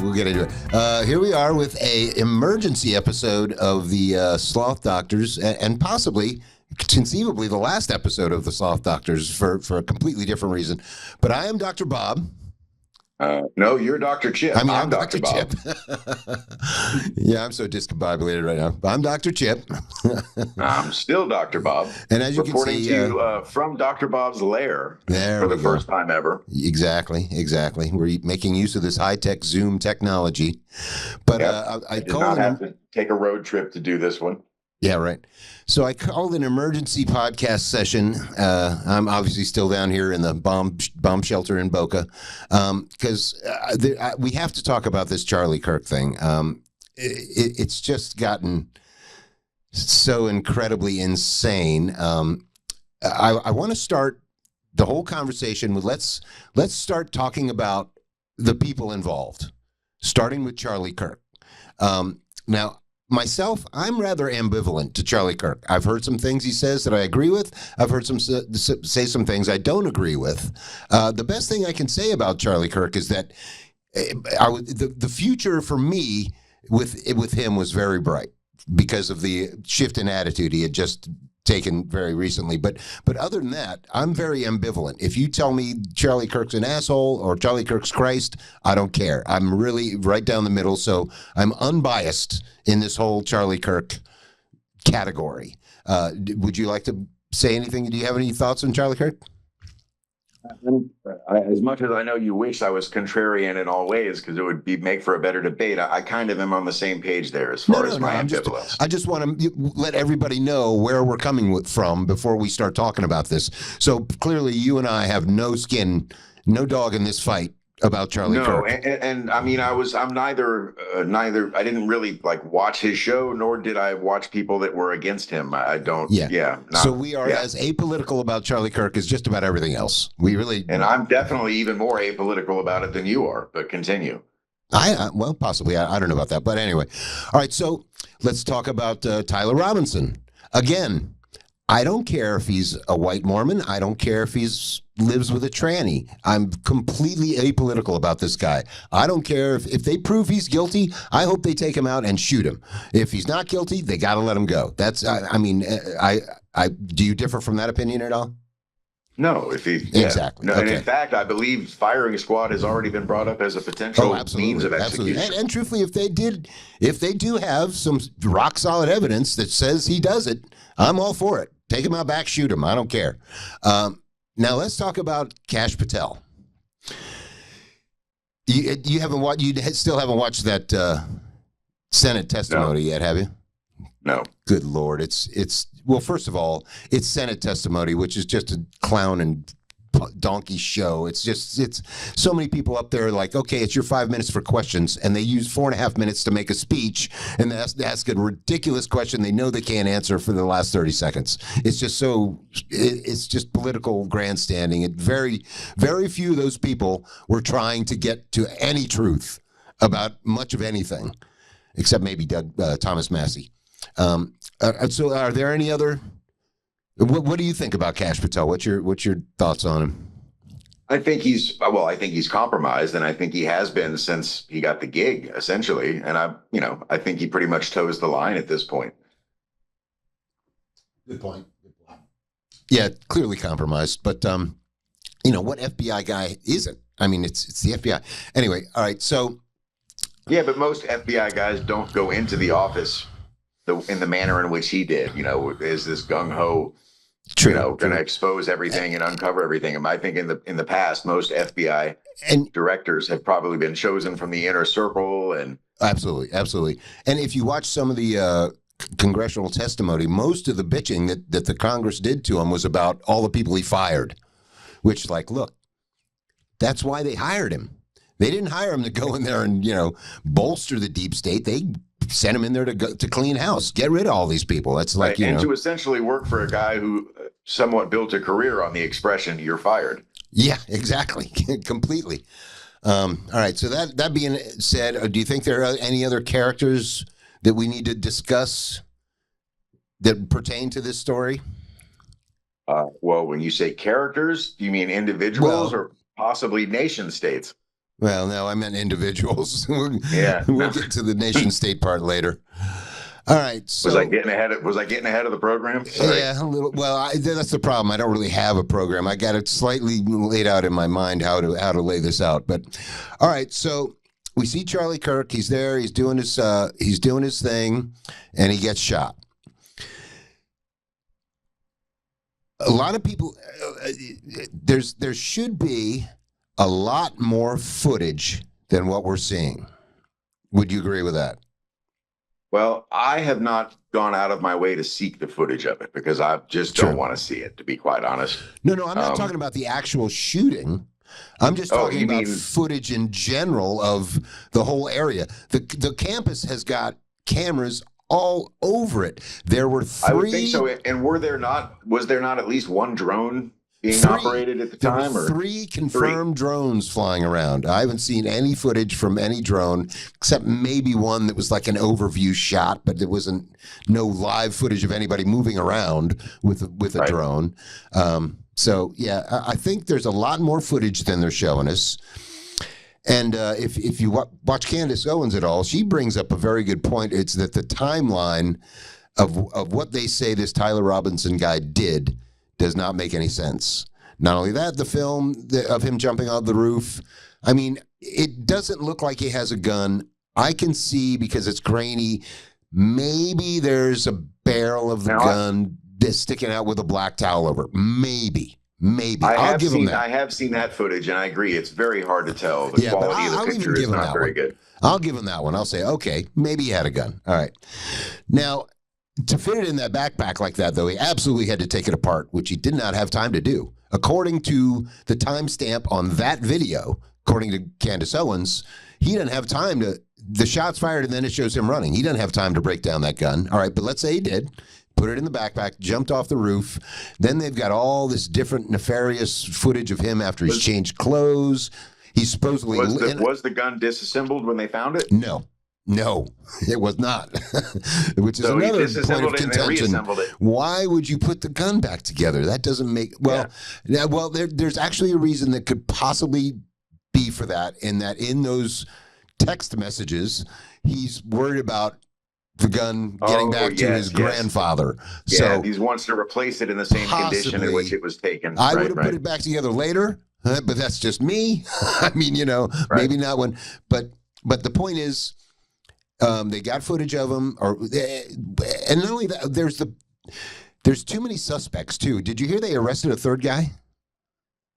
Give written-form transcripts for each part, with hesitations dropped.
We'll get into it. Here we are with a emergency episode of the Sloth Doctors, and possibly, conceivably, the last episode of the Sloth Doctors for a completely different reason. But I am Dr. Bob. No, you're Dr. Chip. I mean, I'm Dr. Bob. Chip. Yeah, I'm so discombobulated right now. I'm Dr. Chip. I'm still Dr. Bob. And as you reporting can see, to you from Dr. Bob's lair there for the first time ever. Exactly. We're making use of this high-tech Zoom technology. But yep. I did not have to take a road trip to do this one. Yeah, right. So I called an emergency podcast session. I'm obviously still down here in the bomb shelter in Boca because we have to talk about this Charlie Kirk thing. It's just gotten so incredibly insane. I want to start the whole conversation with let's start talking about the people involved, starting with Charlie Kirk. Now, myself, I'm rather ambivalent to Charlie Kirk. I've heard some things he says that I agree with. I've heard some say some things I don't agree with. The best thing I can say about Charlie Kirk is that the future for me with him was very bright because of the shift in attitude he had just taken very recently. But other than that, I'm very ambivalent. If you tell me Charlie Kirk's an asshole or Charlie Kirk's Christ, I don't care. I'm really right down the middle, so I'm unbiased in this whole Charlie Kirk category. Would you like to say anything? Do you have any thoughts on Charlie Kirk? As much as I know you wish I was contrarian in all ways because it would make for a better debate, I kind of am on the same page there as far as my ambivalence. I just want to let everybody know where we're coming from before we start talking about this. So clearly you and I have no skin, no dog in this fight about Charlie Kirk. And I mean, I'm neither. I didn't really watch his show, nor did I watch people that were against him. I don't. So we are as apolitical about Charlie Kirk as just about everything else. We really. And I'm definitely even more apolitical about it than you are. But continue. Well, possibly. I don't know about that, but anyway. All right. So let's talk about Tyler Robinson again. I don't care if he's a white Mormon. I don't care if he's lives with a tranny. I'm completely apolitical about this guy. I don't care if they prove he's guilty. I hope they take him out and shoot him. If he's not guilty, they got to let him go. That's. I mean, do you differ from that opinion at all? No, exactly. No, okay. And in fact, I believe firing squad has already been brought up as a potential means of execution. And truthfully, if they do have some rock solid evidence that says he does it, I'm all for it. Take him out back, shoot him. I don't care. Now let's talk about Kash Patel. You haven't watched. You still haven't watched that Senate testimony yet, have you? No. Good Lord, it's well. First of all, it's Senate testimony, which is just a clown and donkey show. It's so many people up there like, okay, it's your 5 minutes for questions, and they use 4.5 minutes to make a speech and ask a ridiculous question they know they can't answer for the last 30 seconds. It's just it's just political grandstanding. Very, very few of those people were trying to get to any truth about much of anything, except maybe Thomas Massey. So are there any other? What do you think about Kash Patel? What's your thoughts on him? I think he's compromised, and I think he has been since he got the gig, essentially. And I think he pretty much toes the line at this point. Good point. Yeah, clearly compromised, but what FBI guy isn't? I mean, it's the FBI. Anyway, all right. So yeah, but most FBI guys don't go into the office in the manner in which he did. Is this gung ho? Going to expose everything and uncover everything. And I think in the past, most FBI directors have probably been chosen from the inner circle. And absolutely. And if you watch some of the congressional testimony, most of the bitching that the Congress did to him was about all the people he fired. Which, look, that's why they hired him. They didn't hire him to go in there and bolster the deep state. They sent him in there to clean house, get rid of all these people. That's to essentially work for a guy who somewhat built a career on the expression "you're fired." Yeah, exactly, completely. All right. So that being said, do you think there are any other characters that we need to discuss that pertain to this story? Well, when you say characters, do you mean individuals or possibly nation states? Well, no, I meant individuals. Yeah. We'll get to the nation state part later. All right. So Was I getting ahead of the program? Sorry. yeah, a little. Well, that's the problem. I don't really have a program. I got it slightly laid out in my mind how to lay this out. But all right, so we see Charlie Kirk. He's there. He's doing his thing, and he gets shot. A lot of people. There should be a lot more footage than what we're seeing. Would you agree with that? Well, I have not gone out of my way to seek the footage of it because I just don't want to see it, to be quite honest. No, I'm not talking about the actual shooting. I'm just talking about footage in general of the whole area. The campus has got cameras all over it. There were 3. I would think so. And was there not at least one drone being operated at the time? There were 3 confirmed drones flying around. I haven't seen any footage from any drone except maybe one that was like an overview shot, but there wasn't no live footage of anybody moving around with a drone. So yeah, I think there's a lot more footage than they're showing us. And if you watch Candace Owens at all, she brings up a very good point. It's that the timeline of what they say this Tyler Robinson guy did does not make any sense. Not only that, the film of him jumping out the roof, I mean, it doesn't look like he has a gun. I can see, because it's grainy, maybe there's a barrel of the gun sticking out with a black towel over it. Maybe. I'll give him that. I have seen that footage, and I agree. It's very hard to tell. The quality of the picture is not very good. I'll give him that one. I'll say, okay, maybe he had a gun. All right. Now, to fit it in that backpack like that, though, he absolutely had to take it apart, which he did not have time to do. According to the timestamp on that video, according to Candace Owens, he didn't have time to. The shot's fired, and then it shows him running. He didn't have time to break down that gun. All right, but let's say he did. Put it in the backpack, jumped off the roof. Then they've got all this different nefarious footage of him after he's changed clothes. He's supposedly... Was the gun disassembled when they found it? No, it was not. Which is another point of contention. Why would you put the gun back together? That doesn't make... there's actually a reason that could possibly be for that, in those text messages, he's worried about the gun getting back to his grandfather. Yeah, so he wants to replace it in the same condition in which it was taken. I would have put it back together later, but that's just me. I mean, maybe not when... But the point is... they got footage of him, and not only that, there's too many suspects too. Did you hear they arrested a 3rd guy?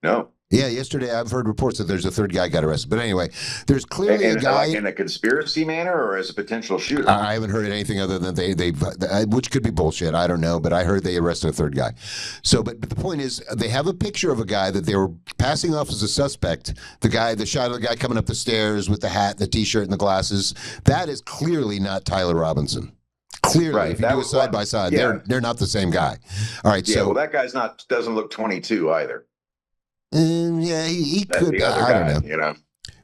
No. Yeah, yesterday I've heard reports that there's a 3rd guy got arrested. But anyway, there's clearly a guy in a conspiracy manner or as a potential shooter. I haven't heard anything other than they which could be bullshit. I don't know, but I heard they arrested a 3rd guy. So, but the point is, they have a picture of a guy that they were passing off as a suspect. The shot of the guy coming up the stairs with the hat, the T-shirt, and the glasses. That is clearly not Tyler Robinson. Clearly, if you do a side by side, they're not the same guy. All right, so that guy's doesn't look 22 either. Yeah, he could. I don't know.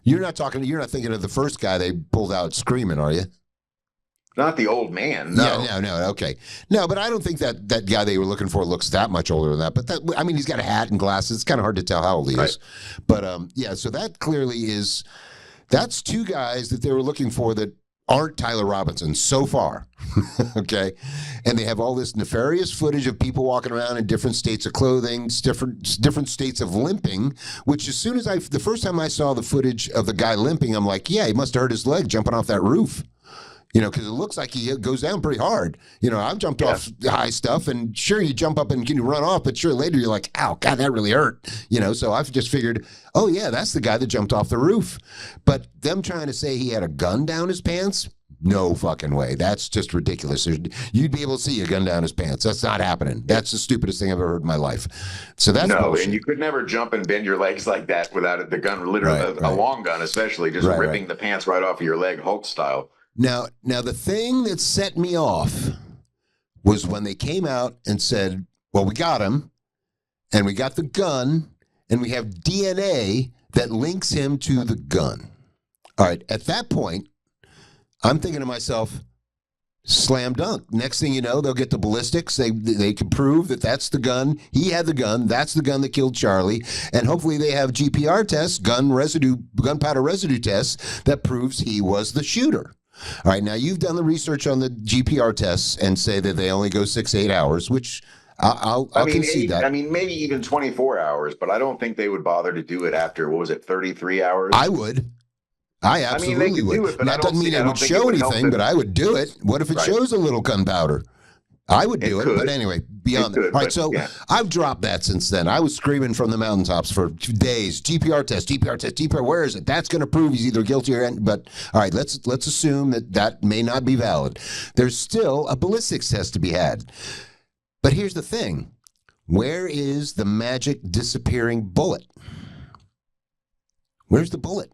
You're not thinking of the first guy they pulled out screaming, are you? Not the old man. No. Yeah, no. Okay, no, but I don't think that guy they were looking for looks that much older than that. But he's got a hat and glasses. It's kind of hard to tell how old he is. But so that clearly is. That's 2 guys that they were looking for that aren't Tyler Robinson so far. Okay, and they have all this nefarious footage of people walking around in different states of clothing, different states of limping, which as soon as the first time I saw the footage of the guy limping, I'm like, yeah, he must have hurt his leg jumping off that roof. Because it looks like he goes down pretty hard. I've jumped off high stuff, and sure, you jump up and can run off, but sure, later you're like, ow, God, that really hurt. So I've just figured, oh, yeah, that's the guy that jumped off the roof. But them trying to say he had a gun down his pants, no fucking way. That's just ridiculous. You'd be able to see a gun down his pants. That's not happening. That's the stupidest thing I've ever heard in my life. So that's bullshit. And you could never jump and bend your legs like that without the gun, literally a long gun, especially just ripping the pants right off of your leg, Hulk style. Now, the thing that set me off was when they came out and said, well, we got him, and we got the gun, and we have DNA that links him to the gun. All right, at that point, I'm thinking to myself, Slam dunk. Next thing you know, they'll get the ballistics. They can prove that that's the gun. He had the gun. That's the gun that killed Charlie. And hopefully they have GPR tests, gunpowder residue tests, that proves he was the shooter. All right, now you've done the research on the GPR tests and say that they only go 6-8 hours, which I'll concede that. I mean, maybe even 24 hours, but I don't think they would bother to do it after, what was it, 33 hours? I would. I absolutely would. Do it, but that doesn't mean it would show anything, but I would do it. What if it shows a little gunpowder? I would do it, but anyway, beyond that. All right, so I've dropped that since then. I was screaming from the mountaintops for days. GPR test, where is it? That's going to prove he's either guilty or... But, all right, let's assume that may not be valid. There's still a ballistics test to be had. But here's the thing. Where is the magic disappearing bullet? Where's the bullet?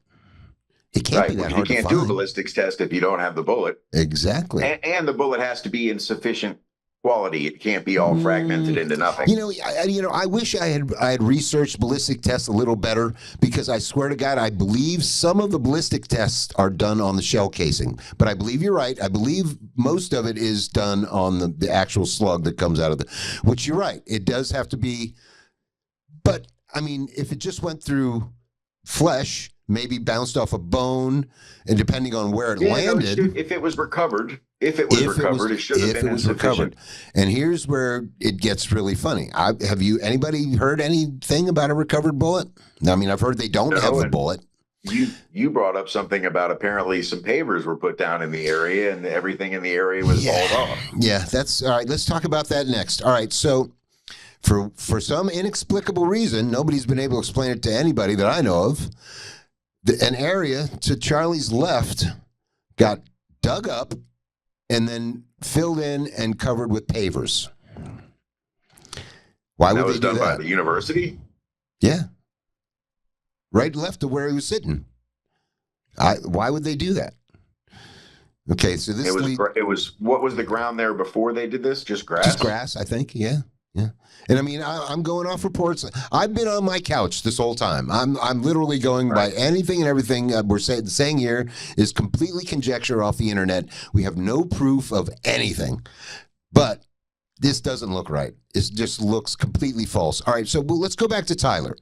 It can't be that hard to find. You can't do a ballistics test if you don't have the bullet. Exactly. And the bullet has to be in sufficient quality. It can't be all fragmented into nothing. I wish I had researched ballistic tests a little better, because I swear to God, I believe some of the ballistic tests are done on the shell casing. But I believe you're right. I believe most of it is done on the actual slug that comes out of which you're right. It does have to be. But, I mean, if it just went through flesh, maybe bounced off a bone, and depending on where it landed. If it was recovered, it should have been insufficient. And here's where it gets really funny. Have anybody heard anything about a recovered bullet? I mean, I've heard they don't have the bullet. You brought up something about apparently some pavers were put down in the area and everything in the area was hauled off. Yeah, that's all right. Let's talk about that next. All right, so for some inexplicable reason, nobody's been able to explain it to anybody that I know of. An area to Charlie's left got dug up and then filled in and covered with pavers. Why would they do that? That was done by the university? Yeah. Right left of where he was sitting. Why would they do that? Okay, so this it was what was the ground there before they did this? Just grass? Just grass, I think, yeah. Yeah. And I mean, I'm going off reports. I've been on my couch this whole time. I'm literally going by anything and everything we're saying here is completely conjecture off the internet. We have no proof of anything. But this doesn't look right. It just looks completely false. All right, so let's go back to Tyler.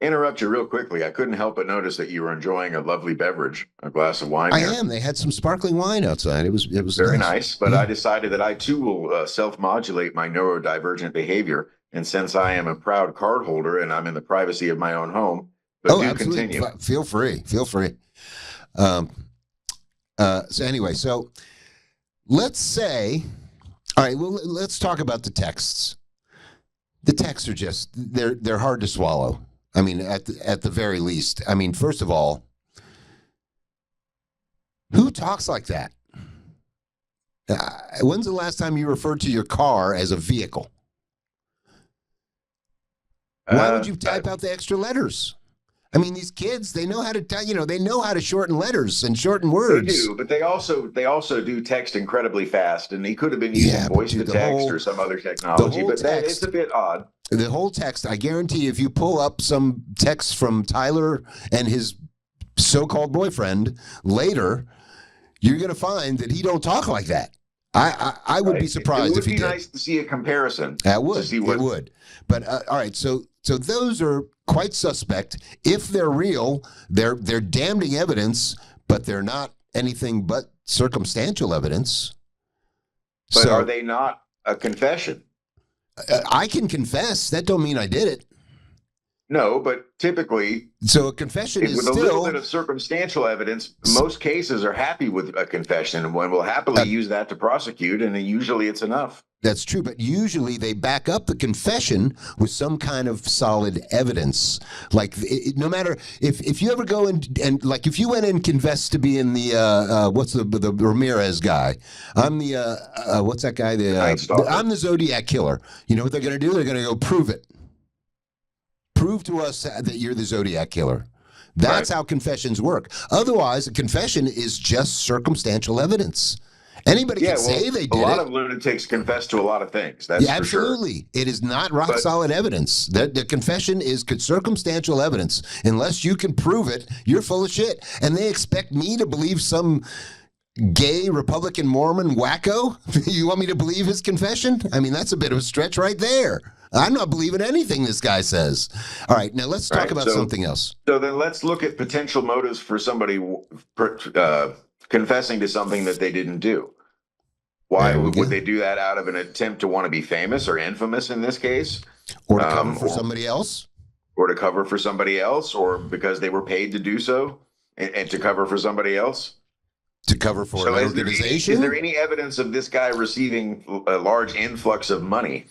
Interrupt you real quickly. I couldn't help but notice that you were enjoying a lovely beverage, a glass of wine. I am. They had some sparkling wine outside. It was very nice. But I decided that I too will self-modulate my neurodivergent behavior. And since I am a proud card holder and I'm in the privacy of my own home, but do continue. Feel free. So anyway, so let's say, all right. Well, let's talk about the texts. The texts are just they're hard to swallow. I mean, at the very least. I mean, first of all, who talks like that? When's the last time you referred to your car as a vehicle? Why would you type out the extra letters? I mean, these kids, they know how to they know how to shorten letters and shorten words. They do, but they also do text incredibly fast, and he could have been using voice to text or some other technology, but it's a bit odd. The whole text, I guarantee if you pull up some text from Tyler and his so-called boyfriend later, you're going to find that he don't talk like that. I would be surprised if he did. It would be nice to see a comparison. It would. But all right, so those are quite suspect. If they're real, they're damning evidence, but they're not anything but circumstantial evidence. But are they not a confession? I can confess. That don't mean I did it. No, but typically, so a confession is with a little bit of circumstantial evidence. Most cases are happy with a confession, and one will happily use that to prosecute, and usually it's enough. That's true, but usually they back up the confession with some kind of solid evidence. Like, no matter if you ever go and like if you went and confessed to being the what's the Ramirez guy, I'm the what's that guy? I'm the Zodiac killer. You know what they're going to do? They're going to go prove it. Prove to us that you're the Zodiac killer. That's how confessions work. Otherwise, a confession is just circumstantial evidence. Anybody can say they did it. A lot of lunatics confess to a lot of things. That's absolutely. It is not rock solid evidence. The confession is circumstantial evidence. Unless you can prove it, you're full of shit. And they expect me to believe some gay Republican Mormon wacko? You want me to believe his confession? I mean, that's a bit of a stretch right there. I'm not believing anything this guy says. All right, now let's talk about something else. So then let's look at potential motives for somebody confessing to something that they didn't do. Why would they do that out of an attempt to want to be famous or infamous in this case? Or to cover for somebody else? Or to cover for somebody else, or because they were paid to do so and to cover for somebody else? To cover for an organization? Is there any evidence of this guy receiving a large influx of money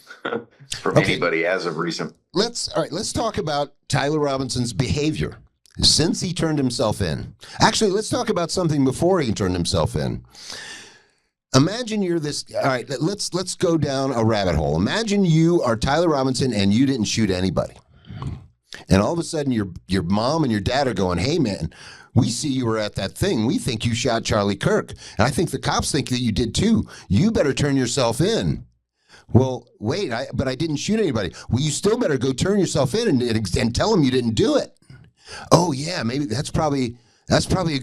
from anybody as of recent? Let's talk about Tyler Robinson's behavior since he turned himself in. Actually, let's talk about something before he turned himself in. Imagine you're this. All right, let's go down a rabbit hole. Imagine you are Tyler Robinson and you didn't shoot anybody, and all of a sudden your mom and your dad are going, "Hey, man, we see you were at that thing. We think you shot Charlie Kirk, and I think the cops think that you did too. You better turn yourself in." Well, wait, but I didn't shoot anybody. Well, you still better go turn yourself in and tell them you didn't do it. Oh yeah, maybe that's probably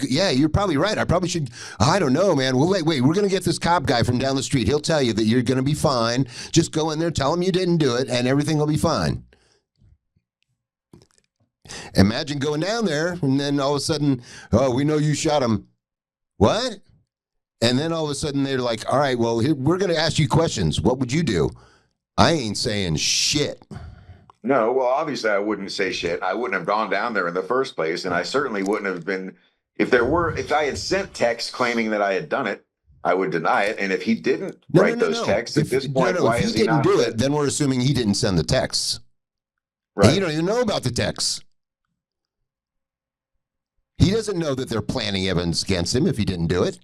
yeah, you're probably right. I probably should. I don't know, man. Well, wait, we're going to get this cop guy from down the street. He'll tell you that you're going to be fine. Just go in there, tell him you didn't do it, and everything will be fine. Imagine going down there, and then all of a sudden, oh, we know you shot him. What? And then all of a sudden, they're like, all right, well, we're going to ask you questions. What would you do? I ain't saying shit. No, well, obviously I wouldn't say shit. I wouldn't have gone down there in the first place, and I certainly wouldn't have been. If I had sent texts claiming that I had done it, I would deny it. And if he didn't write those texts at this point, why is he not? If he didn't do it, then we're assuming he didn't send the texts. Right? He don't even know about the texts. He doesn't know that they're planning evidence against him if he didn't do it.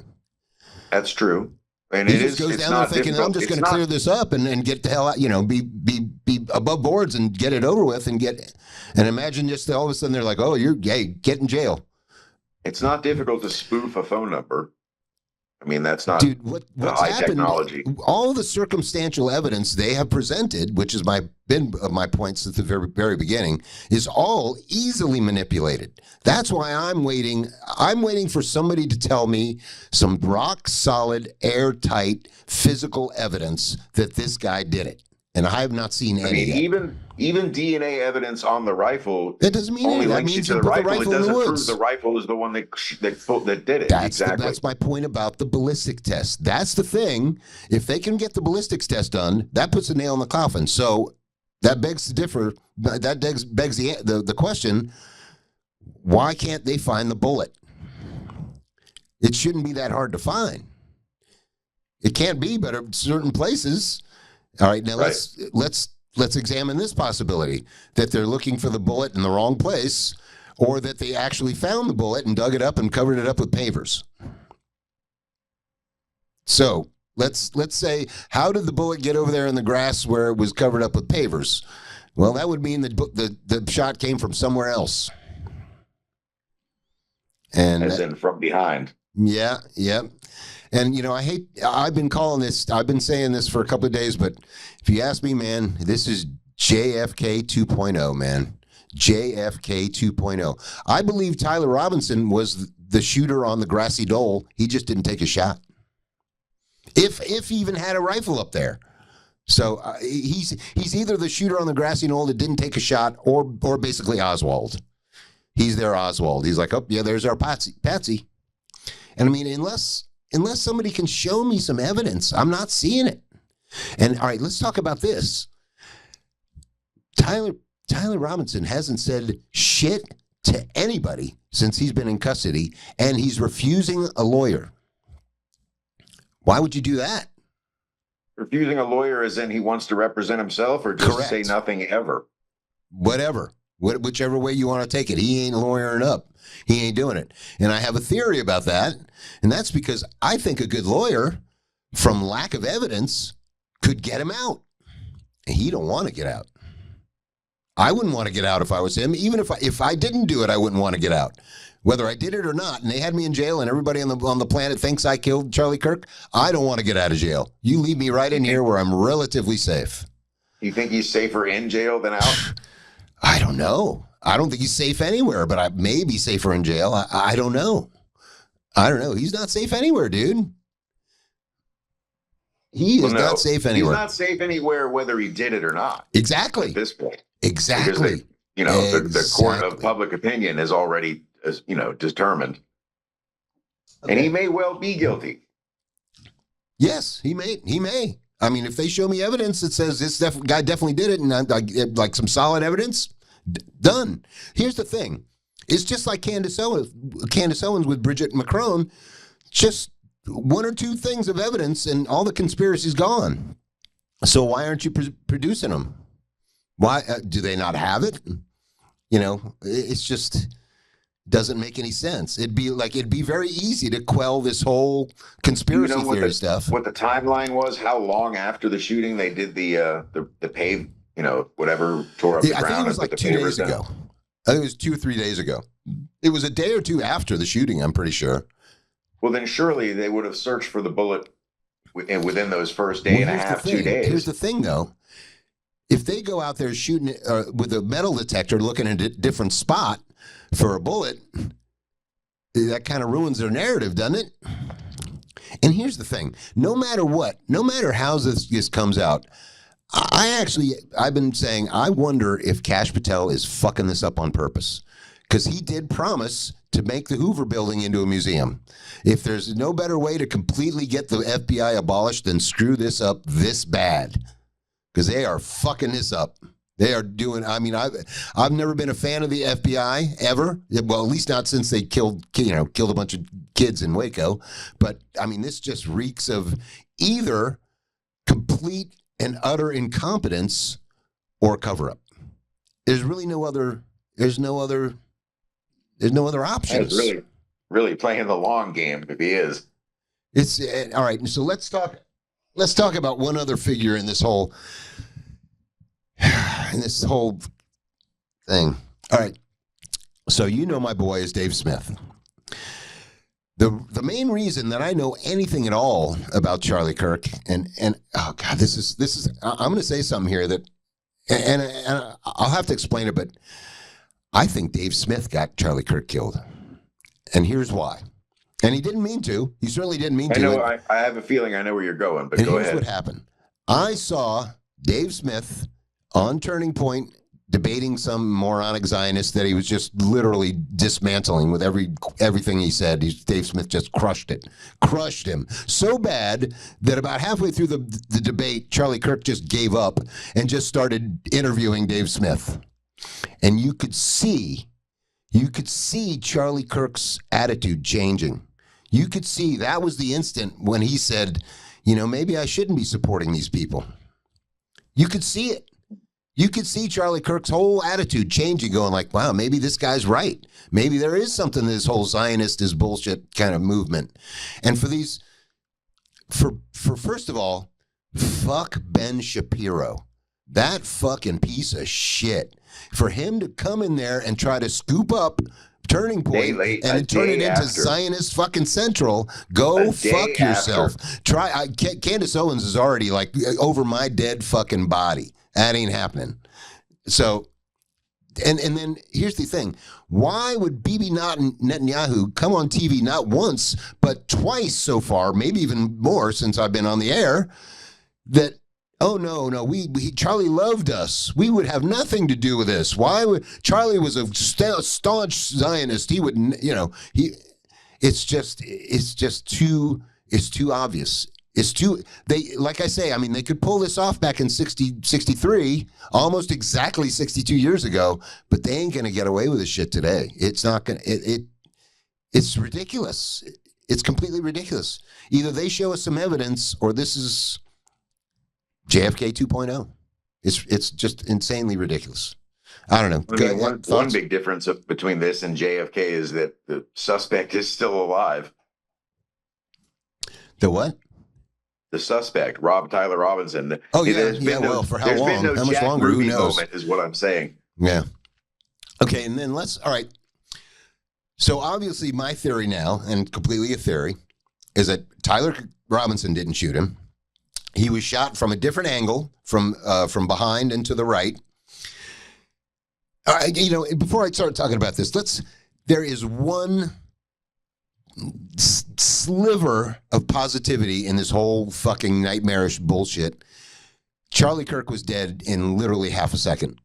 That's true. And he just goes down there thinking, I'm just going to clear this up and get the hell out, be above boards and get it over with and imagine just all of a sudden they're like, oh, you're gay, get in jail. It's not difficult to spoof a phone number. I mean, that's not what's high happened, technology. All the circumstantial evidence they have presented, which has been my points at the very, very beginning, is all easily manipulated. That's why I'm waiting. I'm waiting for somebody to tell me some rock solid, airtight, physical evidence that this guy did it. And I have not seen any. Even DNA evidence on the rifle. That doesn't mean only anything. links you to the rifle. It doesn't prove the rifle is the one that did it. That's my point about the ballistic test. That's the thing. If they can get the ballistics test done, that puts a nail in the coffin. So that begs to differ. That begs the question: why can't they find the bullet? It shouldn't be that hard to find. It can't be, but at certain places. All right, now let's examine this possibility that they're looking for the bullet in the wrong place, or that they actually found the bullet and dug it up and covered it up with pavers. So let's say, how did the bullet get over there in the grass where it was covered up with pavers? Well, that would mean that the shot came from somewhere else. And as in from behind. Yeah. And, I've been saying this for a couple of days, but if you ask me, man, this is J.F.K. 2.0, man. J.F.K. 2.0. I believe Tyler Robinson was the shooter on the grassy knoll. He just didn't take a shot. If he even had a rifle up there. So he's either the shooter on the grassy knoll that didn't take a shot or basically Oswald. He's their Oswald. He's like, oh, yeah, there's our Patsy. And I mean, unless somebody can show me some evidence, I'm not seeing it. And all right, let's talk about this. Tyler Robinson hasn't said shit to anybody since he's been in custody, and he's refusing a lawyer. Why would you do that? Refusing a lawyer as in he wants to represent himself, or just say nothing ever? Whatever. Whichever way you want to take it. He ain't lawyering up. He ain't doing it. And I have a theory about that, and that's because I think a good lawyer, from lack of evidence, could get him out. And he don't want to get out. I wouldn't want to get out if I was him. Even if I didn't do it, I wouldn't want to get out. Whether I did it or not, and they had me in jail, and everybody on the planet thinks I killed Charlie Kirk, I don't want to get out of jail. You leave me right in here where I'm relatively safe. You think he's safer in jail than out? I don't know. I don't think he's safe anywhere, but I may be safer in jail. I don't know. I don't know. He's not safe anywhere, dude. He is not safe anywhere. He's not safe anywhere, whether he did it or not. Exactly. At this point. Exactly. Because the court of public opinion is already, determined. Okay. And he may well be guilty. Yes, he may. I mean, if they show me evidence that says this guy definitely did it, and like some solid evidence, done. Here's the thing. It's just like Candace Owens with Bridget Macron. Just one or two things of evidence, and all the conspiracy's gone. So why aren't you producing them? Why do they not have it? It's just doesn't make any sense. It'd be very easy to quell this whole conspiracy theory stuff. What the timeline was? How long after the shooting they did the pave? Whatever tore up the ground. I think it was like 2 days ago. I think it was 2 or 3 days ago. It was a day or two after the shooting, I'm pretty sure. Well, then surely they would have searched for the bullet within those first day and a half, 2 days. Here's the thing, though. If they go out there shooting with a metal detector looking at a different spot for a bullet, that kind of ruins their narrative, doesn't it? And here's the thing. No matter what, no matter how this comes out, I've been saying, I wonder if Kash Patel is fucking this up on purpose. Because he did promise to make the Hoover building into a museum. If there's no better way to completely get the FBI abolished than screw this up this bad. Because they are fucking this up. They are doing, I've never been a fan of the FBI ever. Well, at least not since they killed a bunch of kids in Waco. But, this just reeks of either complete and utter incompetence or cover-up. There's really no other options. It's really playing the long game if he is. It's all right. So let's talk about one other figure in this whole thing. All right. So my boy is Dave Smith. The main reason that I know anything at all about Charlie Kirk and oh God, this is I'm going to say something here that and I'll have to explain it, but I think Dave Smith got Charlie Kirk killed. And here's why. And he didn't mean to. He certainly didn't mean to. I have a feeling I know where you're going, but go ahead. Here's what happened. I saw Dave Smith on Turning Point debating some moronic Zionist that he was just literally dismantling with everything he said. Dave Smith just crushed him so bad that about halfway through the debate, Charlie Kirk just gave up and just started interviewing Dave Smith. And you could see Charlie Kirk's attitude changing. You could see that was the instant when he said, maybe I shouldn't be supporting these people. You could see it. You could see Charlie Kirk's whole attitude changing, going like, wow, maybe this guy's right. Maybe there is something to this whole Zionist is bullshit kind of movement. And for first of all, fuck Ben Shapiro. That fucking piece of shit. For him to come in there and try to scoop up Turning Point and turn it into Zionist fucking Central, go fuck yourself. Candace Owens is already like over my dead fucking body. That ain't happening. So, and then here's the thing. Why would Bibi Netanyahu come on TV not once, but twice so far, maybe even more since I've been on the air, that, oh, no, Charlie loved us. We would have nothing to do with this. Charlie was a staunch Zionist. He would, it's just too obvious. Like I say, they could pull this off back in 63, almost exactly 62 years ago, but they ain't going to get away with this shit today. It's not going to, it's ridiculous. It's completely ridiculous. Either they show us some evidence or this is J.F.K. 2.0. It's just insanely ridiculous. I don't know. One big difference between this and J.F.K. is that the suspect is still alive. The what? The suspect, Tyler Robinson. Oh, yeah. Well, for how long? How much longer? Who knows? Moment is what I'm saying. Yeah. Okay, and then all right. So obviously my theory now, and completely a theory, is that Tyler Robinson didn't shoot him. He was shot from a different angle, from behind and to the right. Before I start talking about this, there is one sliver of positivity in this whole fucking nightmarish bullshit. Charlie Kirk was dead in literally half a second.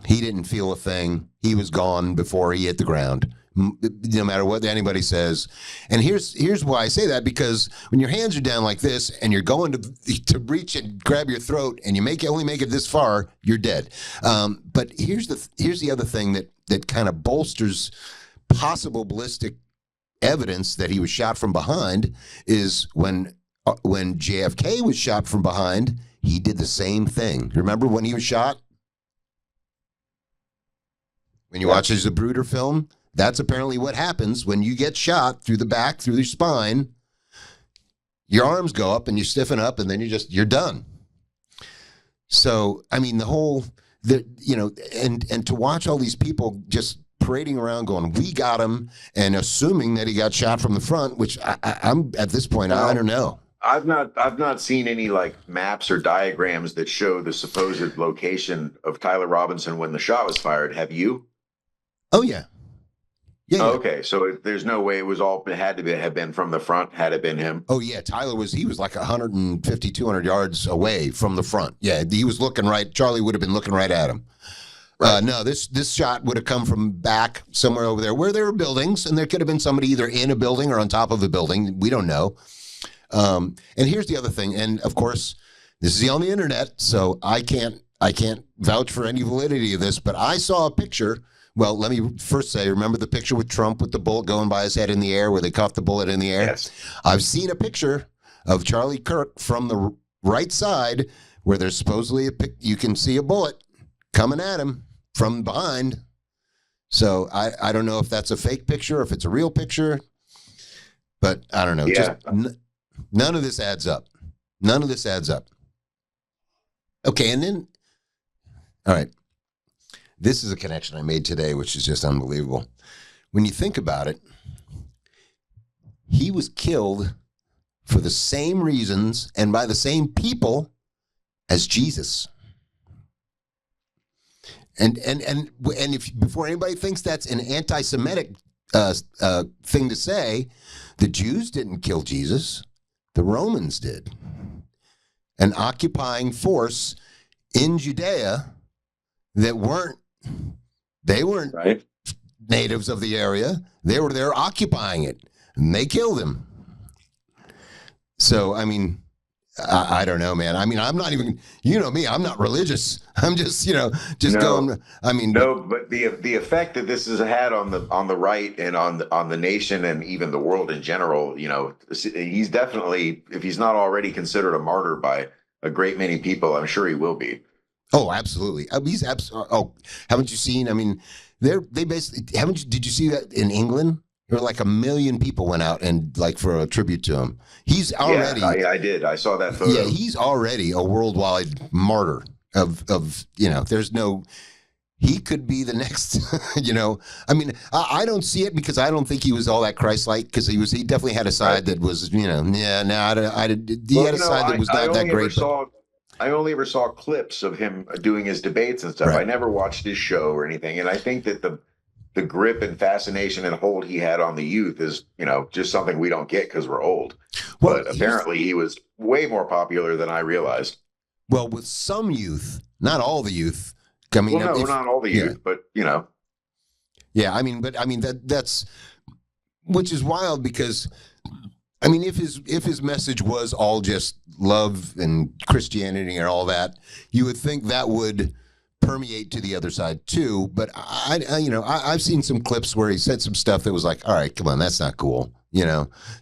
He didn't feel a thing. He was gone before he hit the ground, no matter what anybody says. And here's why I say that, because when your hands are down like this and you're going to reach and grab your throat and you only make it this far, you're dead. But here's the other thing that kind of bolsters possible ballistic evidence that he was shot from behind is when J.F.K. was shot from behind, he did the same thing. Remember when he was shot? When you watch the Zapruder film, that's apparently what happens when you get shot through the back, through your spine. Your arms go up and you stiffen up, and then you're done. So, I mean, and to watch all these people just parading around going, we got him, and assuming that he got shot from the front, which I'm at this point, I don't know. I've not seen any like maps or diagrams that show the supposed location of Tyler Robinson when the shot was fired. Have you? Oh yeah. Yeah. Okay, so there's no way it had to have been from the front. Had it been him? Oh yeah, Tyler was like 150, 200 yards away from the front. Yeah, he was looking right. Charlie would have been looking right at him. Right. No, this shot would have come from back somewhere over there where there were buildings, and there could have been somebody either in a building or on top of a building. We don't know. And here's the other thing, and of course, this is on the internet, so I can't vouch for any validity of this, but I saw a picture. Well, let me first say, remember the picture with Trump with the bullet going by his head in the air, where they caught the bullet in the air? Yes. I've seen a picture of Charlie Kirk from the right side, where there's supposedly you can see a bullet coming at him from behind. So I don't know if that's a fake picture, or if it's a real picture, but I don't know. Yeah. None of this adds up. None of this adds up. Okay, and then, all right. This is a connection I made today, which is just unbelievable. When you think about it, he was killed for the same reasons and by the same people as Jesus. And if before anybody thinks that's an anti-Semitic thing to say, the Jews didn't kill Jesus. The Romans did. An occupying force in Judea that weren't right. Natives of the area. They were there occupying it, and they killed him. So, I mean, I don't know, man. I mean, I'm not even, you know me, I'm not religious. I'm just, going, I mean. No, but the effect that this has had on the right and on the nation and even the world in general, he's definitely, if he's not already considered a martyr by a great many people, I'm sure he will be. Oh, absolutely. He's absolutely. Oh, haven't you seen? I mean, they basically did you see that in England? There were like 1 million people went out and like for a tribute to him. He's already. Yeah, I did. I saw that photo. Yeah, he's already a worldwide martyr of There's no. He could be the next. I mean, I don't see it because I don't think he was all that Christ-like, because he definitely had a side that was he had a side that was not that great. I only ever saw clips of him doing his debates and stuff. Right. I never watched his show or anything. And I think that the grip and fascination and hold he had on the youth is, just something we don't get because we're old. Well, but apparently he was way more popular than I realized. Well, with some youth, not all the youth. I mean, not all the youth, but Yeah, I mean, that's which is wild, because I mean, if his message was all just love and Christianity and all that, you would think that would permeate to the other side too. But I've seen some clips where he said some stuff that was like, all right, come on, that's not cool.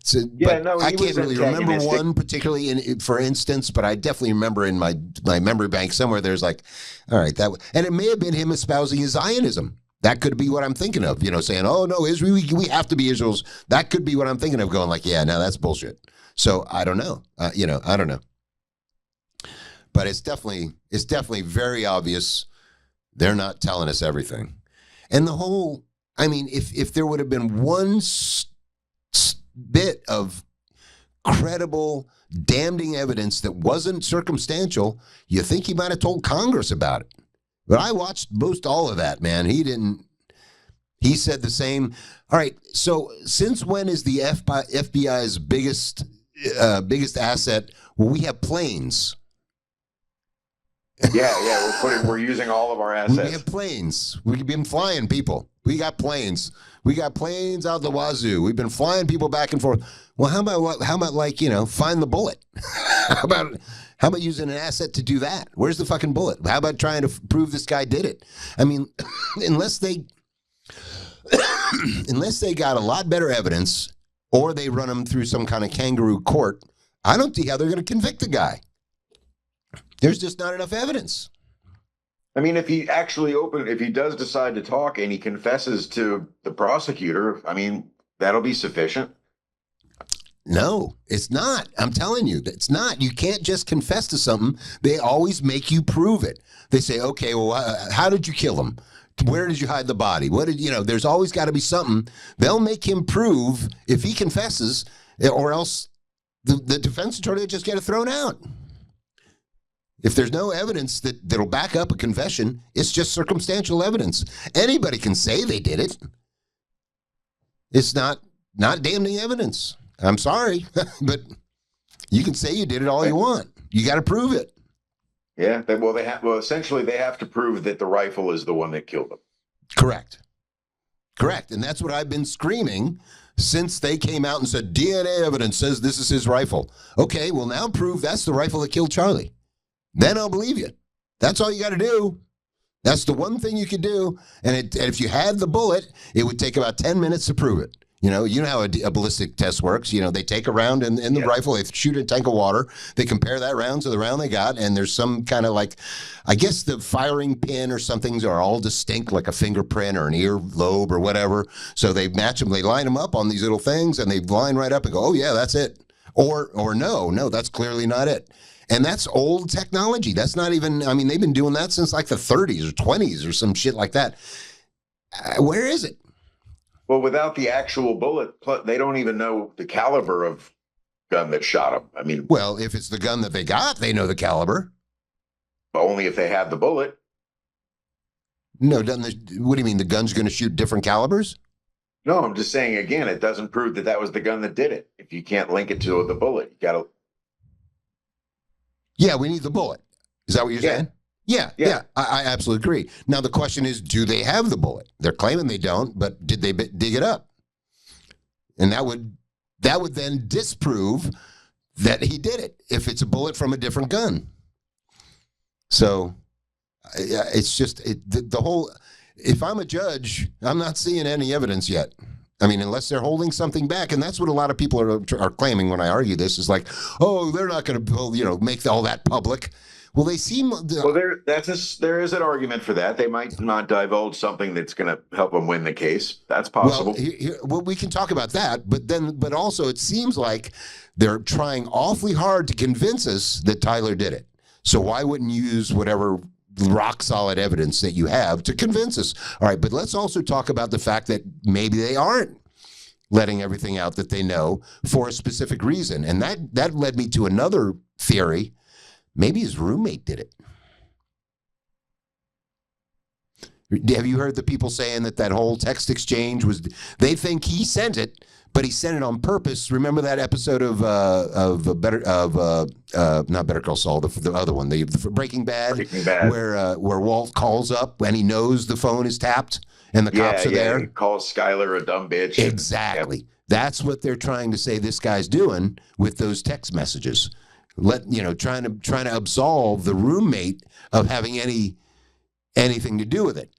So, I can't really remember one particularly for instance, but I definitely remember in my memory bank somewhere there's like, all right, and it may have been him espousing his Zionism. That could be what I'm thinking of, saying, oh, no, Israel, we have to be Israel's. That could be what I'm thinking of, going like, yeah, no, that's bullshit. So I don't know. I don't know. But it's definitely very obvious they're not telling us everything. And the whole, I mean, if there would have been one bit of credible, damning evidence that wasn't circumstantial, you think he might have told Congress about it. But I watched most all of that, man. He He said the same. All right. So since when is the FBI's biggest asset? Well, we have planes. Yeah. We're using all of our assets. We have planes. We've been flying people. We got planes. We got planes out the wazoo. We've been flying people back and forth. Well, how about like, find the bullet? How about using an asset to do that? Where's the fucking bullet? How about trying to prove this guy did it? I mean, unless they got a lot better evidence or they run him through some kind of kangaroo court, I don't see how they're going to convict the guy. There's just not enough evidence. I mean, if he does decide to talk and he confesses to the prosecutor, I mean, that'll be sufficient. No, it's not. I'm telling you, it's not. You can't just confess to something. They always make you prove it. They say, okay, well, how did you kill him? Where did you hide the body? There's always got to be something. They'll make him prove if he confesses, or else the defense attorney will just get it thrown out. If there's no evidence that'll back up a confession, it's just circumstantial evidence. Anybody can say they did it. It's not damning evidence. I'm sorry, but you can say you did it all you want. You got to prove it. Yeah. Essentially, they have to prove that the rifle is the one that killed them. Correct. And that's what I've been screaming since they came out and said DNA evidence says this is his rifle. Okay, well, now prove that's the rifle that killed Charlie. Then I'll believe you. That's all you got to do. That's the one thing you could do. And if you had the bullet, it would take about 10 minutes to prove it. You know how a ballistic test works. They take a round in the rifle, they shoot a tank of water, they compare that round to the round they got, and there's some kind of I guess the firing pin or something are all distinct, like a fingerprint or an ear lobe or whatever. So they match them, they line them up on these little things, and they line right up and go, oh yeah, that's it. Or no, that's clearly not it. And that's old technology. That's not even, they've been doing that since like the 30s or 20s or some shit like that. Where is it? Well, without the actual bullet, they don't even know the caliber of gun that shot him. Well, if it's the gun that they got, they know the caliber. Only if they have the bullet. No, what do you mean? The gun's going to shoot different calibers? No, I'm just saying, again, it doesn't prove that was the gun that did it. If you can't link it to the bullet, you got to. Yeah, we need the bullet. Is that what you're saying? Yeah. I absolutely agree. Now, the question is, do they have the bullet? They're claiming they don't, but did they dig it up? And that would then disprove that he did it if it's a bullet from a different gun. So it's just the whole. If I'm a judge, I'm not seeing any evidence yet. Unless they're holding something back, and that's what a lot of people are claiming when I argue this is like, oh, they're not going to, make all that public. Well, they seem. Well, there is an argument for that. They might not divulge something that's going to help them win the case. That's possible. Well, we can talk about that, but also it seems like they're trying awfully hard to convince us that Tyler did it. So why wouldn't you use whatever rock solid evidence that you have to convince us? All right, but let's also talk about the fact that maybe they aren't letting everything out that they know for a specific reason. And that led me to another theory. Maybe his roommate did it. Have you heard the people saying that whole text exchange was, they think he sent it, but he sent it on purpose? Remember that episode of not Better Call Saul, the other one, the Breaking Bad, where Walt calls up and he knows the phone is tapped and the cops are there. He calls Skyler a dumb bitch. Exactly. Yep. That's what they're trying to say this guy's doing with those text messages. Trying to absolve the roommate of having anything to do with it,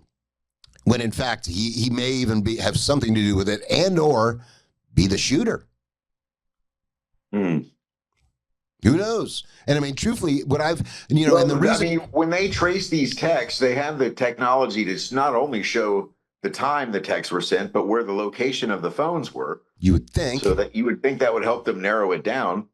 when in fact he may even have something to do with it and or be the shooter. Who knows? And truthfully, what I've and the reason when they trace these texts, they have the technology to not only show the time the texts were sent, but where the location of the phones were. You would think, so that you would think that would help them narrow it down.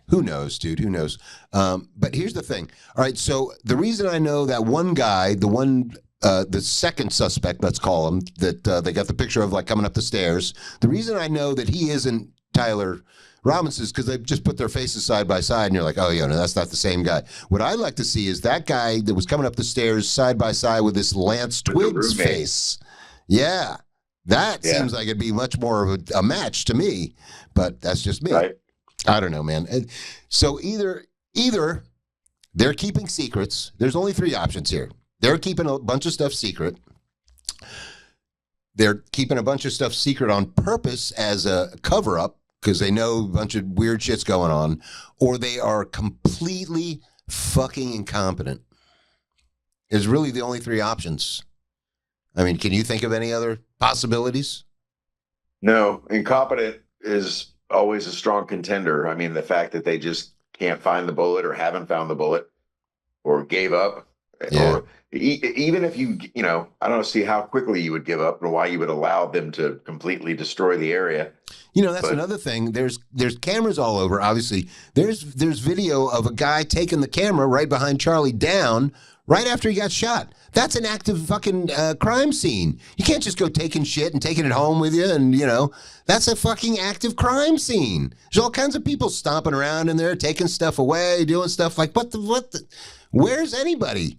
Who knows, dude? Who knows? But here's the thing. All right, so the reason I know that one guy, the second suspect, let's call him, that they got the picture of coming up the stairs. The reason I know that he isn't Tyler Robinson is because they just put their faces side by side, and you're like, oh, yeah, no, that's not the same guy. What I'd like to see is that guy that was coming up the stairs side by side with this Lance Twiggs face. Yeah. That seems like it'd be much more of a match to me, but that's just me. Right. I don't know, man. So either they're keeping secrets. There's only three options here. They're keeping a bunch of stuff secret. They're keeping a bunch of stuff secret on purpose as a cover-up because they know a bunch of weird shit's going on, or they are completely fucking incompetent. Is really the only three options. I mean, can you think of any other possibilities? No, incompetent is always a strong contender. I mean, the fact that they just can't find the bullet or haven't found the bullet or gave up, or even if I don't see how quickly you would give up or why you would allow them to completely destroy the area. That's another thing. There's cameras all over. Obviously, there's video of a guy taking the camera right behind Charlie down right after he got shot. That's an active fucking crime scene. You can't just go taking shit and taking it home with you. And, that's a fucking active crime scene. There's all kinds of people stomping around in there, taking stuff away, doing stuff like, where's anybody?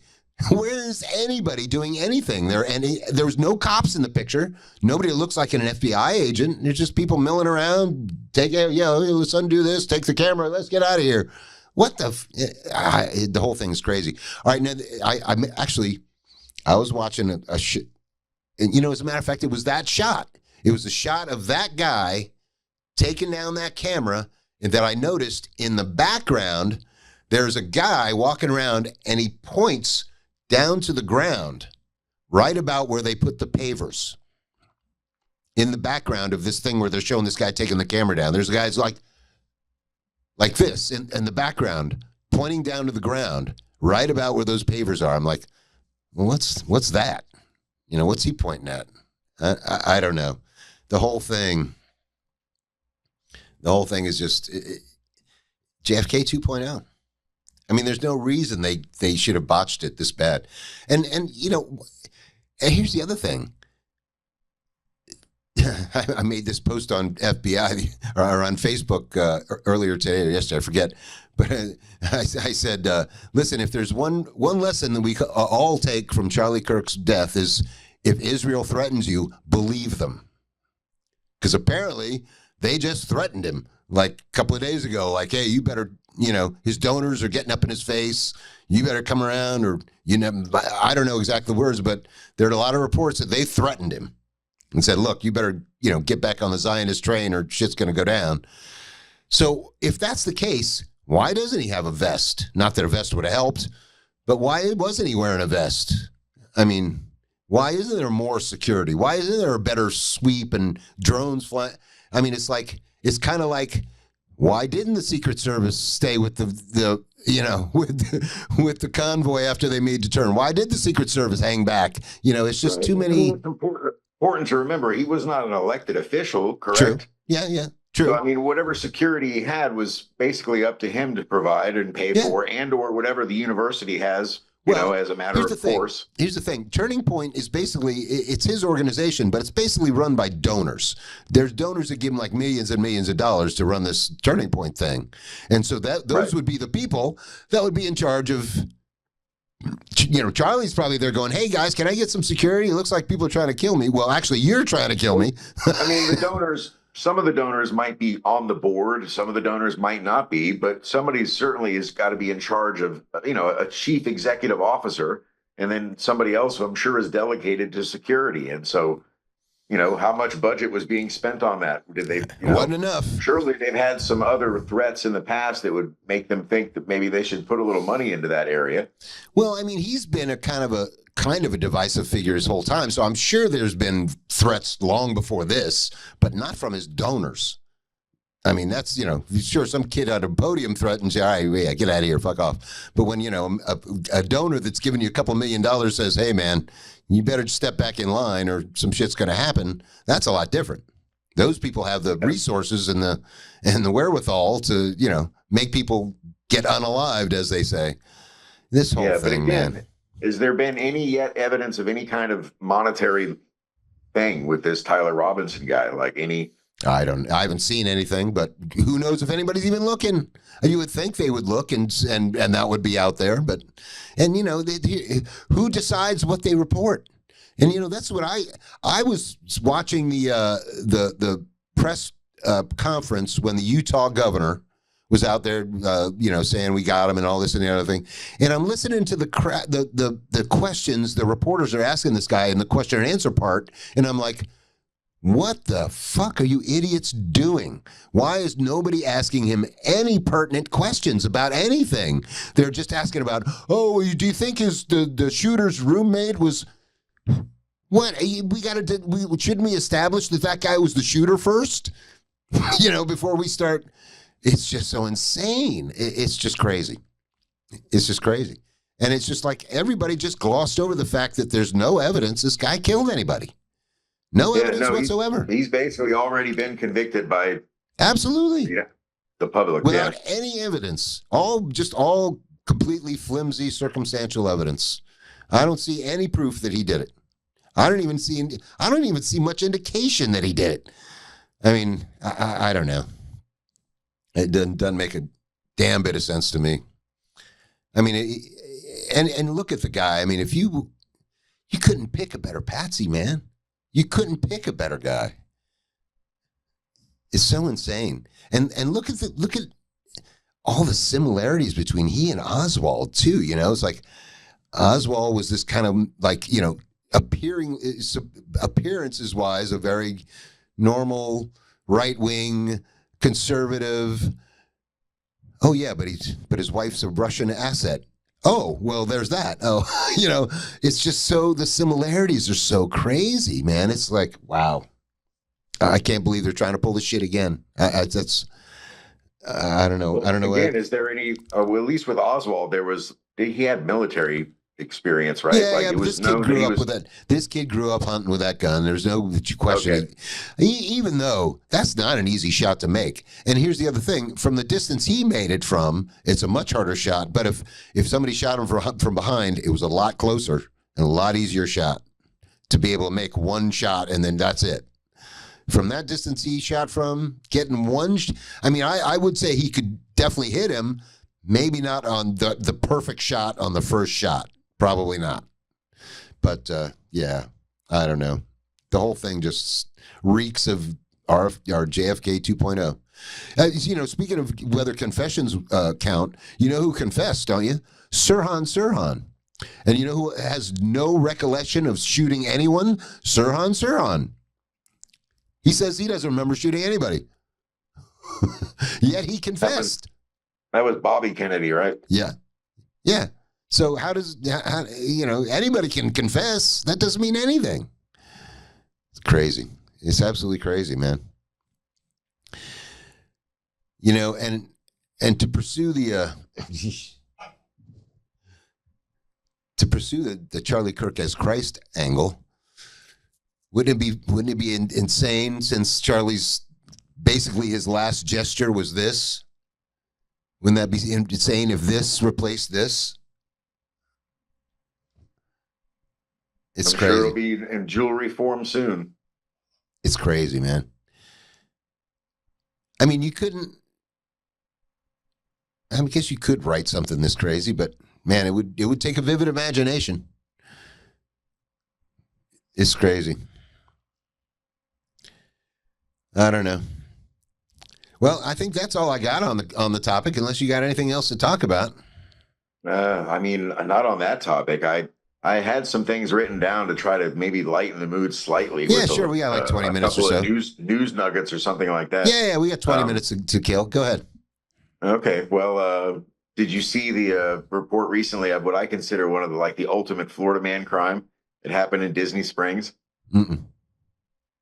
Where's anybody doing anything? There was no cops in the picture. Nobody looks like an FBI agent. There's just people milling around. Let's undo this. Take the camera. Let's get out of here. What the whole thing's crazy. All right, now I was watching a shot. As a matter of fact, it was that shot. It was the shot of that guy taking down that camera, and that I noticed in the background, there's a guy walking around, and he points down to the ground, right about where they put the pavers. In the background of this thing where they're showing this guy taking the camera down, there's a guy who's like this in the background, pointing down to the ground, right about where those pavers are. I'm like, well, what's that? What's he pointing at? I don't know. The whole thing is just J.F.K. 2.0. I mean, there's no reason they should have botched it this bad. And here's the other thing. I made this post on FBI or on Facebook earlier today or yesterday, I forget. But I said, listen, if there's one lesson that we all take from Charlie Kirk's death is if Israel threatens you, believe them. Because apparently they just threatened him like a couple of days ago, like, hey, you better, his donors are getting up in his face. You better come around, or, I don't know exactly the words, but there are a lot of reports that they threatened him and said, look, you better, get back on the Zionist train or shit's going to go down. So if that's the case, why doesn't he have a vest? Not that a vest would have helped, but why wasn't he wearing a vest? I mean, why isn't there more security? Why isn't there a better sweep and drones fly? I mean, it's kind of like, why didn't the Secret Service stay with the with the convoy after they made the turn? Why did the Secret Service hang back? It's just too many. It's important to remember, he was not an elected official, correct? True. Yeah. True. So, I mean, whatever security he had was basically up to him to provide and pay for, and or whatever the university has. As a matter of course. Here's the thing. Turning Point is basically, it's his organization, but it's basically run by donors. There's donors that give him like millions and millions of dollars to run this Turning Point thing. And so those would be the people that would be in charge of, Charlie's probably there going, hey guys, can I get some security? It looks like people are trying to kill me. Well, actually, you're trying to kill me. I mean, some of the donors might be on the board. Some of the donors might not be, but somebody certainly has got to be in charge of, a chief executive officer. And then somebody else, I'm sure, is delegated to security. And so, how much budget was being spent on that? Did they, wasn't enough. Surely they've had some other threats in the past that would make them think that maybe they should put a little money into that area. Well, I mean, he's been a kind of a divisive figure his whole time. So I'm sure there's been threats long before this, but not from his donors. I mean, that's, sure, some kid at a podium threatens you, all right, yeah, get out of here, fuck off. But when, a donor that's giving you a couple $1 million says, hey, man, you better step back in line or some shit's going to happen, that's a lot different. Those people have the resources and the wherewithal to, make people get unalived, as they say. This whole thing, man. Has there been any yet evidence of any kind of monetary thing with this Tyler Robinson guy? Like any? I haven't seen anything, but who knows if anybody's even looking? You would think they would look and that would be out there, but who decides what they report? And that's what I was watching the press conference when the Utah governor was out there, saying we got him and all this and the other thing. And I'm listening to the questions the reporters are asking this guy in the question and answer part, and I'm like, what the fuck are you idiots doing? Why is nobody asking him any pertinent questions about anything? They're just asking about, do you think the shooter's roommate was? What shouldn't we establish that guy was the shooter first? Before we start. It's just so insane. It's just crazy. It's just crazy. And it's just like everybody just glossed over the fact that there's no evidence this guy killed anybody. No evidence whatsoever. He's basically already been convicted by absolutely the public without any evidence. All completely flimsy circumstantial evidence. I don't see any proof that he did it. I don't even see much indication that he did it. I mean, I don't know. It doesn't make a damn bit of sense to me. I mean, and look at the guy. I mean, if you couldn't pick a better patsy, man. You couldn't pick a better guy. It's so insane. And look at all the similarities between he and Oswald too. It's like Oswald was this kind of like appearances wise a very normal right-wing conservative. Oh yeah, but his wife's a Russian asset. Oh, well, there's that. Oh, it's just so the similarities are so crazy, man. It's like, wow. I can't believe they're trying to pull this shit again. I don't know. I don't know. Again, is there any, well, at least with Oswald, he had military experience, right? Yeah, but this kid grew up with that. This kid grew up hunting with that gun. There's no question. Okay. Even though that's not an easy shot to make. And here's the other thing: from the distance he made it from, it's a much harder shot. But if somebody shot him from behind, it was a lot closer and a lot easier shot to be able to make one shot, and then that's it. From that distance he shot from, getting one. I would say he could definitely hit him. Maybe not on the perfect shot on the first shot. Probably not. But, I don't know. The whole thing just reeks of our JFK 2.0. Speaking of whether confessions count, you know who confessed, don't you? Sirhan. And you know who has no recollection of shooting anyone? Sirhan. He says he doesn't remember shooting anybody. Yet he confessed. That was Bobby Kennedy, right? Yeah. So anybody can confess. That doesn't mean anything. It's crazy. It's absolutely crazy, man. And to pursue the Charlie Kirk as Christ angle, wouldn't it be insane since Charlie's basically his last gesture was this? Wouldn't that be insane if this replaced this? It's crazy. Sure it'll be in jewelry form soon. It's crazy, man. I mean, I guess you could write something this crazy, but man, it would take a vivid imagination. It's crazy. I don't know. Well, I think that's all I got on the topic, unless you got anything else to talk about. Not on that topic. I had some things written down to try to maybe lighten the mood slightly. Yeah, sure. We got like 20 minutes or so. News nuggets or something like that. Yeah. We got 20 minutes to kill. Go ahead. Okay. Well, did you see the report recently of what I consider one of the ultimate Florida man crime? It happened in Disney Springs. Mm-mm.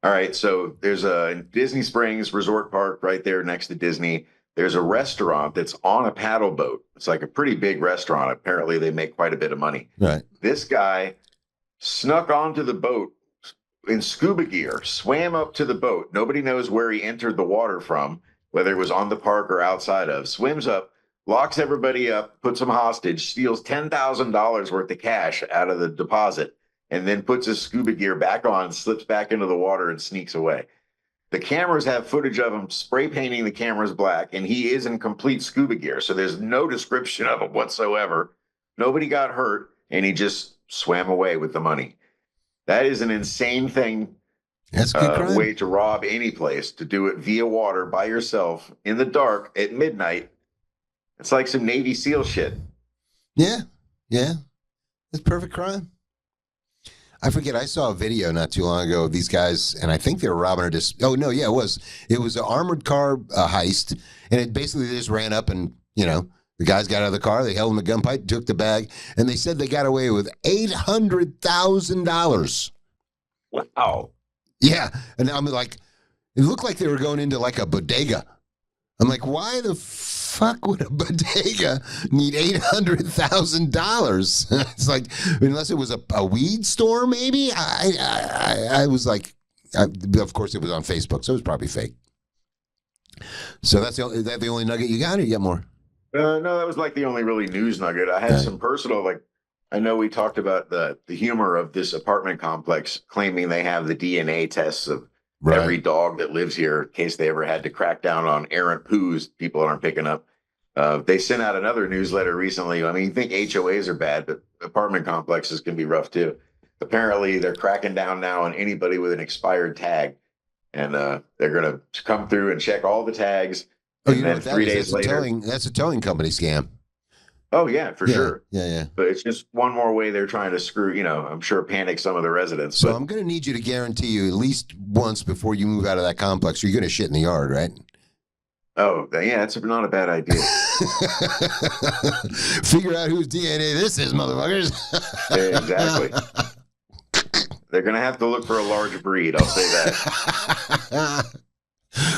All right. So there's a Disney Springs resort park right there next to Disney. There's a restaurant that's on a paddle boat. It's like a pretty big restaurant. Apparently, they make quite a bit of money. Right. This guy snuck onto the boat in scuba gear, swam up to the boat. Nobody knows where he entered the water from, whether it was on the park or outside of. Swims up, locks everybody up, puts them hostage, steals $10,000 worth of cash out of the deposit, and then puts his scuba gear back on, slips back into the water, and sneaks away. The cameras have footage of him spray painting the cameras black, and he is in complete scuba gear. So there's no description of him whatsoever. Nobody got hurt, and he just swam away with the money. That is an insane thing. That's a good crime. Way to rob any place, to do it via water by yourself in the dark at midnight. It's like some Navy SEAL shit. Yeah. It's perfect crime. I forget. I saw a video not too long ago of these guys, and I think they were robbing a it was an armored car heist, and it basically they just ran up and the guys got out of the car, they held them at gunpoint, took the bag, and they said they got away with $800,000. Wow. Yeah, and I'm like, it looked like they were going into like a bodega. I'm like, why the fuck would a bodega need $800,000? It's like, unless it was a weed store, maybe. I was like, of course it was on Facebook, so it was probably fake. So is that the only nugget you got, or you got more? No, that was like the only really news nugget. I had some personal, like, I know we talked about the humor of this apartment complex claiming they have the DNA tests of every dog that lives here in case they ever had to crack down on errant poos people aren't picking up. They sent out another newsletter recently. I mean, you think HOAs are bad, but apartment complexes can be rough too. Apparently, they're cracking down now on anybody with an expired tag. And they're going to come through and check all the tags. And then 3 days later. That's a towing company scam. Oh, yeah, for sure. Yeah. But it's just one more way they're trying to screw, I'm sure panic some of the residents. So I'm going to need you to guarantee you at least once before you move out of that complex, you're going to shit in the yard, right? Oh, yeah, that's not a bad idea. Figure out whose DNA this is, motherfuckers. Yeah, exactly. They're going to have to look for a large breed, I'll say that.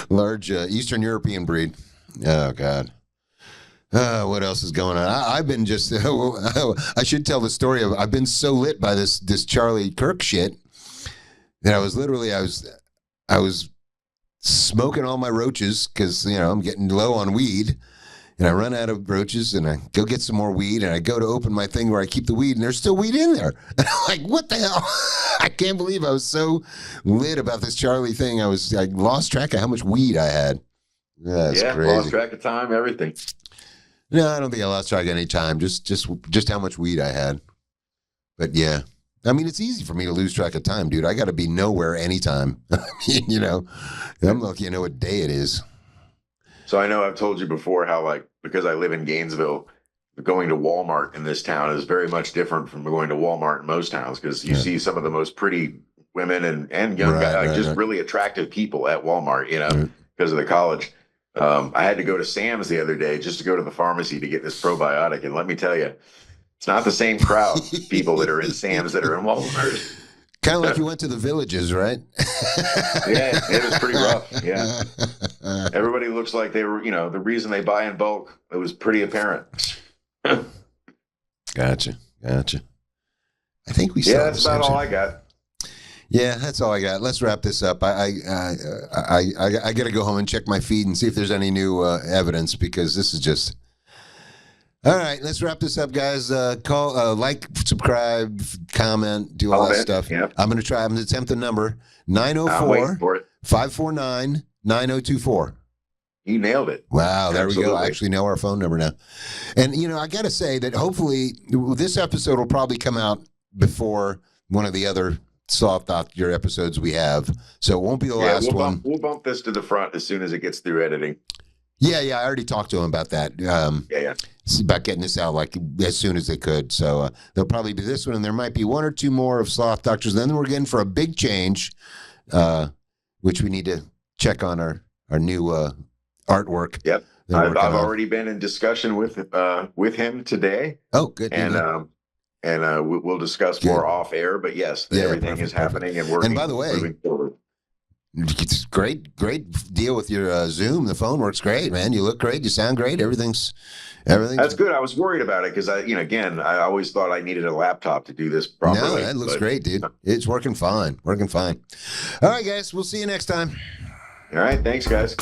Large Eastern European breed. Oh, God. What else is going on? I've been just, I should tell the story of, I've been so lit by this Charlie Kirk shit that I was smoking all my roaches because, I'm getting low on weed, and I run out of roaches and I go get some more weed, and I go to open my thing where I keep the weed, and there's still weed in there. And I'm like, what the hell? I can't believe I was so lit about this Charlie thing. I lost track of how much weed I had. That's crazy. Lost track of time, everything. No, I don't think I lost track of any time. Just how much weed I had. But yeah, I mean, it's easy for me to lose track of time, dude. I got to be nowhere anytime. I mean, I'm lucky I know what day it is. So I know I've told you before how, because I live in Gainesville, going to Walmart in this town is very much different from going to Walmart in most towns, because you see some of the most pretty women and young guys, really attractive people at Walmart, because of the college. I had to go to Sam's the other day just to go to the pharmacy to get this probiotic. And let me tell you, it's not the same crowd of people that are in Sam's that are in Walmart. Kind of like you went to the Villages, right? Yeah, it was pretty rough. Yeah. Everybody looks like they were, the reason they buy in bulk, it was pretty apparent. Gotcha. I think we saw. Yeah, that's about all I got. Yeah, that's all I got. Let's wrap this up. I got to go home and check my feed and see if there's any new evidence, because this is just. All right, let's wrap this up, guys. Call, like, subscribe, comment, do all that stuff. Yep. I'm going to attempt the number 904-549-9024. You nailed it. Wow, there we go. I actually know our phone number now. And, I got to say that hopefully this episode will probably come out before one of the other Sloth Doctor episodes we have. So it won't be the last one. We'll bump this to the front as soon as it gets through editing. Yeah, I already talked to him about that. About getting this out as soon as they could. So there'll probably be this one, and there might be one or two more of Sloth Doctors. Then we're getting for a big change, which we need to check on our new artwork. Yep, I've already been in discussion with him today. Oh, good. And we'll discuss more off air. But yes, everything is happening and working. And by the way, moving forward. It's great deal with your Zoom. The phone works great, man. You look great. You sound great. Everything's. That's good. I was worried about it because I always thought I needed a laptop to do this properly. No, that looks great, dude. It's working fine. All right, guys. We'll see you next time. All right. Thanks, guys.